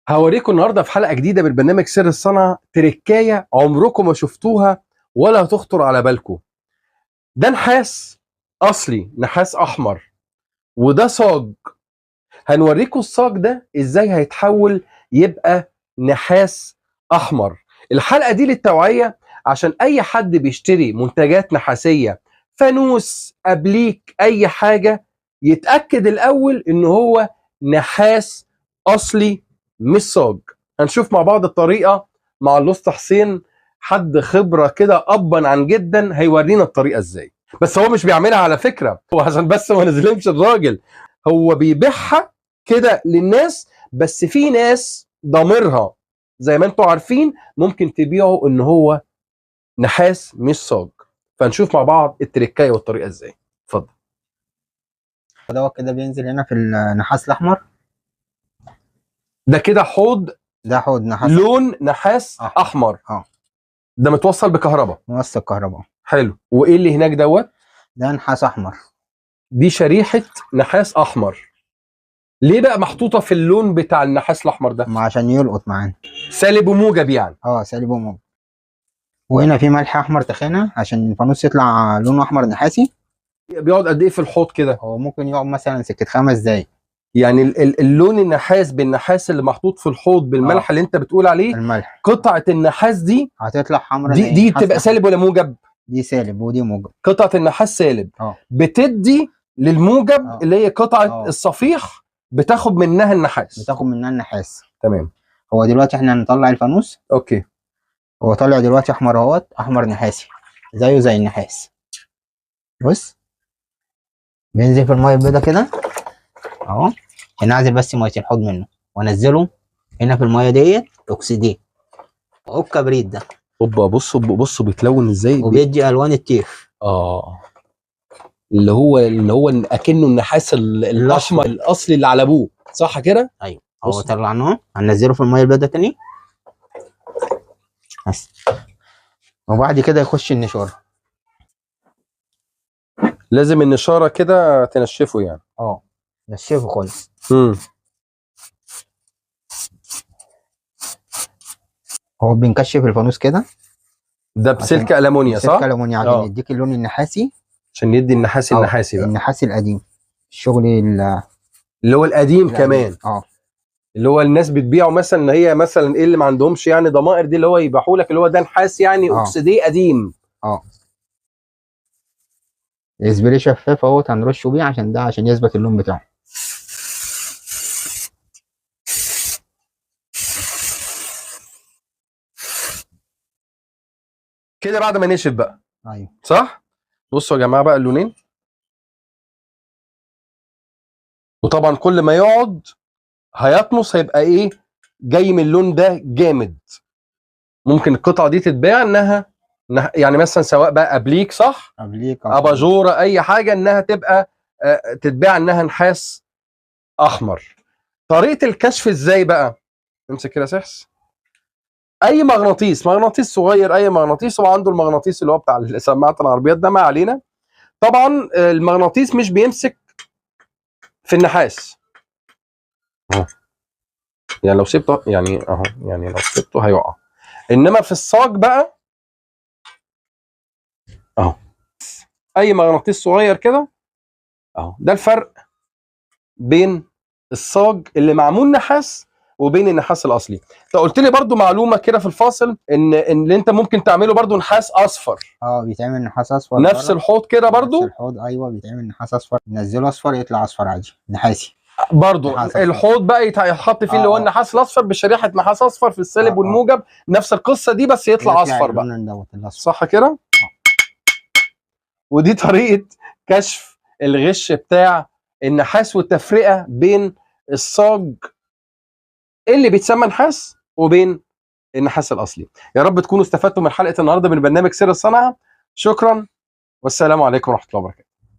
هوريكم النهارده في حلقه جديده من برنامج سر الصنعه تركايه عمركم ما شفتوها ولا هتخطر على بالكم. ده نحاس اصلي، نحاس احمر، وده صاج. هنوريكم الصاج ده ازاي هيتحول يبقى نحاس احمر. الحلقه دي للتوعيه عشان اي حد بيشتري منتجات نحاسيه، فانوس، ابليك، اي حاجه، يتاكد الاول ان هو نحاس اصلي مش صاج. هنشوف مع بعض الطريقه مع الأسطى حسين، حد خبره كده ابا عن جدا، هيورينا الطريقه ازاي. بس هو مش بيعملها على فكره، هو عشان بس ما نظلمش الراجل، هو بيبيعها كده للناس، بس في ناس ضميرها زي ما انتم عارفين ممكن تبيعه ان هو نحاس مش صاج. فنشوف مع بعض التركايه والطريقه ازاي. اتفضل. دوت كده بينزل هنا في النحاس الاحمر. ده كده حوض، ده حوض نحاس لون نحاس احمر. ده متوصل بكهرباء، موصل كهرباء. حلو. وايه اللي هناك دوت؟ ده نحاس احمر. دي شريحه نحاس احمر. ليه بقى محطوطه في اللون بتاع النحاس الاحمر ده؟ ما عشان يلقط معانا. سالب وموجب يعني. سالب وموجب. وهنا في ملح احمر تخينه عشان الفانوس يطلع لونه احمر نحاسي. بيقعد قد ايه في الحوض كده؟ هو ممكن يقعد مثلا سكه 5 دقايق. يعني اللون النحاس بالنحاس اللي محطوط في الحوض بالملح اللي انت بتقول عليه، الملح، قطعه النحاس دي هتطلع حمراء. دي بتبقى سالب ولا موجب؟ دي سالب ودي موجب. قطعه النحاس سالب. بتدي للموجب اللي هي قطعه الصفيح، بتاخد منها النحاس. تمام. هو دلوقتي احنا هنطلع الفانوس. اوكي. هو طالع دلوقتي احمر اهوت، احمر نحاسي زيه زي النحاس. بص بينزل في الميه البيضاء كده اهو. هنعزل بس ميه الحوض منه وانزله هنا في الميه ديت اكسيديه او الكبريت ده. اوبا، بصوا بيتلون ازاي، وبيدي الوان التيف. اللي هو اكنه النحاس الاحمر الاصلي اللي على ابوه، صح كده؟ ايوه. هو طلعناه، هننزله في الميه البيضاء تاني بس. وبعد كده يخش النشاره. لازم النشاره كده تنشفه يعني. نشفه خالص. هو بنكشف الفانوس كده. ده بسلك ألمونيا، صح؟ بسلك ألمونيا عشان يديك اللون النحاسي، عشان يدي النحاسي النحاسي بقى. النحاسي القديم، الشغل اللي هو القديم كمان. اللي هو الناس بتبيعه مثلا ان هي مثلا ايه اللي ما عندهمش يعني ضمائر دي، اللي هو يبيعوا لك اللي هو ده نحاس يعني اكسيديه قديم. اسبري شفاف اهوت هنرشه بيه عشان يثبت اللون بتاعه. كده بعد ما نشف بقى. ايوه صح. بصوا يا جماعه بقى اللونين، وطبعا كل ما يقعد هيطمس هيبقى ايه، جاي من اللون ده جامد. ممكن القطعه دي تتباع انها يعني مثلا سواء بقى ابليك، صح، ابليك، اباجوره، اي حاجه، انها تبقى تتباع انها نحاس احمر. طريقه الكشف ازاي بقى؟ امسك كده سحس. اي مغناطيس صغير، اي مغناطيس، هو عنده المغناطيس اللي هو بتاع سماعه العربيات ده، ما علينا. طبعا المغناطيس مش بيمسك في النحاس اهو، يعني لو سبته يعني اهو، يعني لو سبته هيقع. انما في الصاج بقى اهو، اي مغناطيس صغير كده اهو. ده الفرق بين الصاج اللي معمول نحاس وبين النحاس الاصلي. انت قلت لي برضو معلومه كده في الفاصل ان انت ممكن تعمله برضو نحاس اصفر. بيتعمل نحاس اصفر نفس الحوض كده برضو. نفس الحوض، ايوه، بيتعمل نحاس اصفر. ننزله اصفر يطلع اصفر عادي نحاسي برضو. الحوض بقى يتحط فيه اللي هو النحاس الاصفر بشريحه نحاس اصفر في السالب والموجب، نفس القصه دي، بس يطلع اصفر بقى، صح كده؟ ودي طريقه كشف الغش بتاع النحاس والتفرقه بين الصاج اللي بيتسمى نحاس وبين النحاس الاصلي. يا رب تكونوا استفدتوا من حلقه النهارده من برنامج سر الصنعه. شكرا والسلام عليكم ورحمه الله وبركاته.